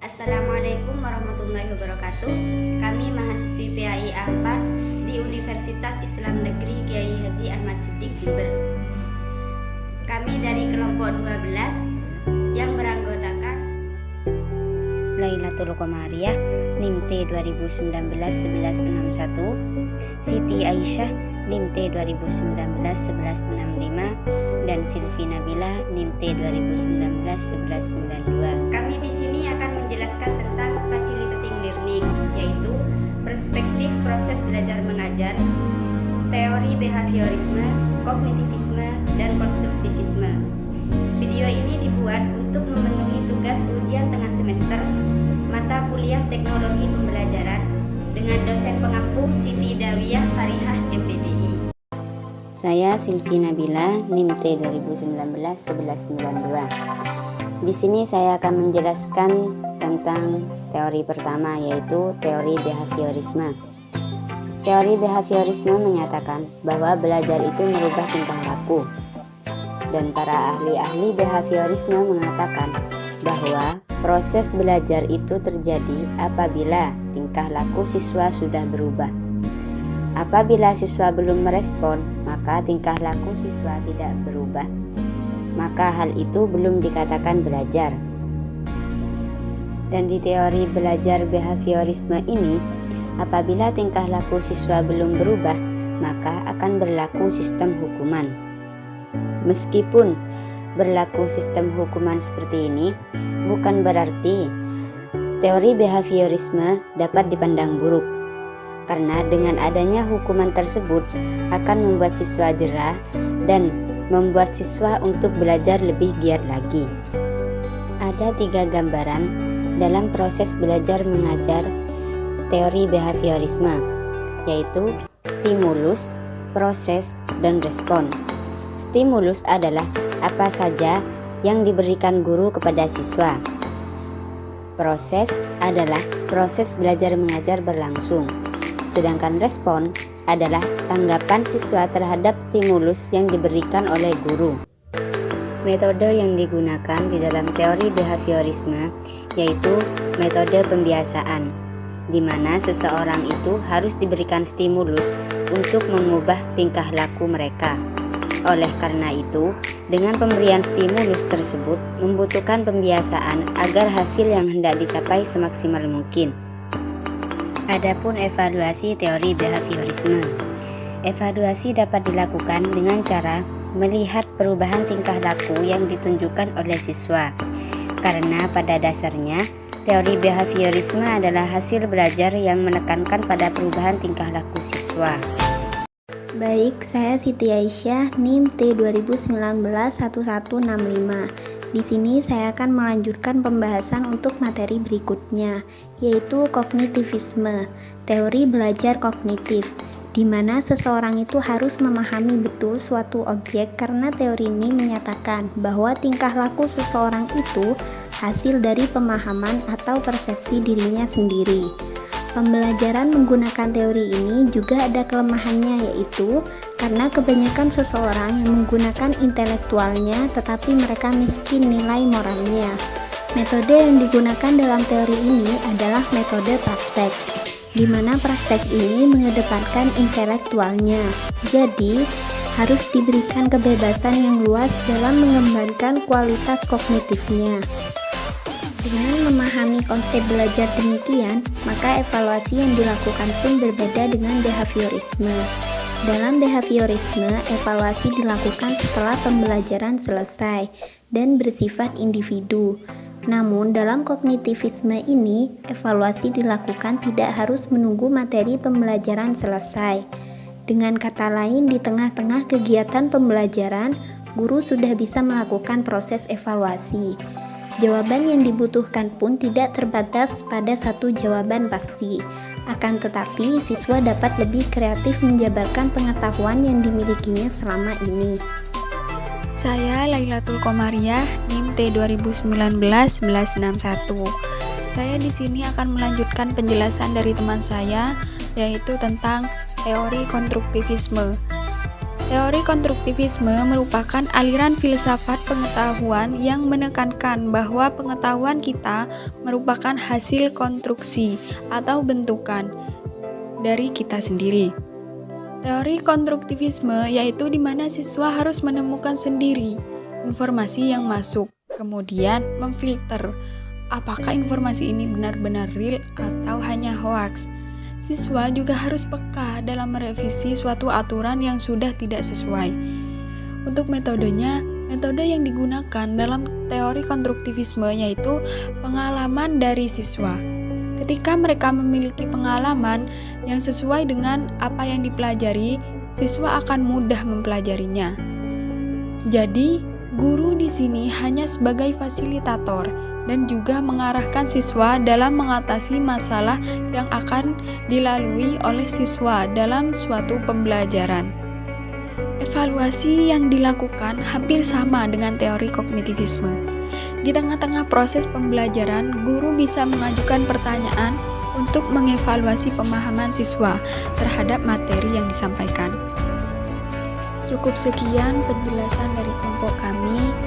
Assalamualaikum warahmatullahi wabarakatuh. Kami mahasiswi PAI A4 di Universitas Islam Negeri Kiai Haji Ahmad Siddiq Jember. Kami dari kelompok 12 yang beranggotakan Lailatul Qomariyah NIM T 2019-1161, Siti Aisyah NIM T 2019-1165, dan Silvi Nabila NIM T 2019-1192. Kami di sini akan menjelaskan tentang facilitating learning, yaitu perspektif proses belajar mengajar, teori behaviorisme, kognitivisme, dan konstruktivisme. Video ini dibuat untuk memenuhi tugas ujian tengah semester mata kuliah teknologi pembelajaran dengan dosen pengampu Siti Dawiyah Farihah MPDI. Saya Silvi Nabila, NIM T 2019-1192. Di sini saya akan menjelaskan tentang teori pertama, yaitu teori behaviorisme. Teori behaviorisme menyatakan bahwa belajar itu merubah tingkah laku. Dan para ahli-ahli behaviorisme mengatakan bahwa proses belajar itu terjadi apabila tingkah laku siswa sudah berubah. Apabila siswa belum merespon, maka tingkah laku siswa tidak berubah. Maka hal itu belum dikatakan belajar. Dan di teori belajar behaviorisme ini, apabila tingkah laku siswa belum berubah, maka akan berlaku sistem hukuman. Meskipun berlaku sistem hukuman seperti ini, bukan berarti teori behaviorisme dapat dipandang buruk. Karena dengan adanya hukuman tersebut akan membuat siswa jera dan membuat siswa untuk belajar lebih giat lagi. Ada 3 gambaran dalam proses belajar mengajar teori behaviorisme, yaitu stimulus, proses, dan respon. Stimulus adalah apa saja yang diberikan guru kepada siswa. Proses adalah proses belajar mengajar berlangsung. Sedangkan respon adalah tanggapan siswa terhadap stimulus yang diberikan oleh guru. Metode yang digunakan di dalam teori behaviorisme yaitu metode pembiasaan, di mana seseorang itu harus diberikan stimulus untuk mengubah tingkah laku mereka. Oleh karena itu, dengan pemberian stimulus tersebut membutuhkan pembiasaan agar hasil yang hendak dicapai semaksimal mungkin. Adapun evaluasi teori behaviorisme. Evaluasi dapat dilakukan dengan cara melihat perubahan tingkah laku yang ditunjukkan oleh siswa. Karena pada dasarnya, teori behaviorisme adalah hasil belajar yang menekankan pada perubahan tingkah laku siswa. Baik, saya Siti Aisyah, NIM T 2019-1165. Di sini saya akan melanjutkan pembahasan untuk materi berikutnya, yaitu kognitivisme, teori belajar kognitif, di mana seseorang itu harus memahami betul suatu objek karena teori ini menyatakan bahwa tingkah laku seseorang itu hasil dari pemahaman atau persepsi dirinya sendiri. Pembelajaran menggunakan teori ini juga ada kelemahannya, yaitu karena kebanyakan seseorang yang menggunakan intelektualnya tetapi mereka miskin nilai moralnya. Metode yang digunakan dalam teori ini adalah metode praktek, di mana praktek ini mengedepankan intelektualnya. Jadi, harus diberikan kebebasan yang luas dalam mengembangkan kualitas kognitifnya. Dengan memahami konsep belajar demikian, maka evaluasi yang dilakukan pun berbeda dengan behaviorisme. Dalam behaviorisme, evaluasi dilakukan setelah pembelajaran selesai dan bersifat individu. Namun, dalam kognitivisme ini, evaluasi dilakukan tidak harus menunggu materi pembelajaran selesai. Dengan kata lain, di tengah-tengah kegiatan pembelajaran, guru sudah bisa melakukan proses evaluasi. Jawaban yang dibutuhkan pun tidak terbatas pada satu jawaban pasti. Akan tetapi, siswa dapat lebih kreatif menjabarkan pengetahuan yang dimilikinya selama ini. Saya Lailatul Qomariyah, NIM T 2019-1161. Saya di sini akan melanjutkan penjelasan dari teman saya, yaitu tentang teori konstruktivisme. Teori konstruktivisme merupakan aliran filsafat pengetahuan yang menekankan bahwa pengetahuan kita merupakan hasil konstruksi atau bentukan dari kita sendiri. Teori konstruktivisme yaitu di mana siswa harus menemukan sendiri informasi yang masuk, kemudian memfilter apakah informasi ini benar-benar real atau hanya hoaks. Siswa juga harus peka dalam merevisi suatu aturan yang sudah tidak sesuai. Untuk metodenya, metode yang digunakan dalam teori konstruktivisme yaitu pengalaman dari siswa. Ketika mereka memiliki pengalaman yang sesuai dengan apa yang dipelajari, siswa akan mudah mempelajarinya. Jadi, guru di sini hanya sebagai fasilitator dan juga mengarahkan siswa dalam mengatasi masalah yang akan dilalui oleh siswa dalam suatu pembelajaran. Evaluasi yang dilakukan hampir sama dengan teori kognitivisme. Di tengah-tengah proses pembelajaran, guru bisa mengajukan pertanyaan untuk mengevaluasi pemahaman siswa terhadap materi yang disampaikan. Cukup sekian penjelasan dari kelompok kami.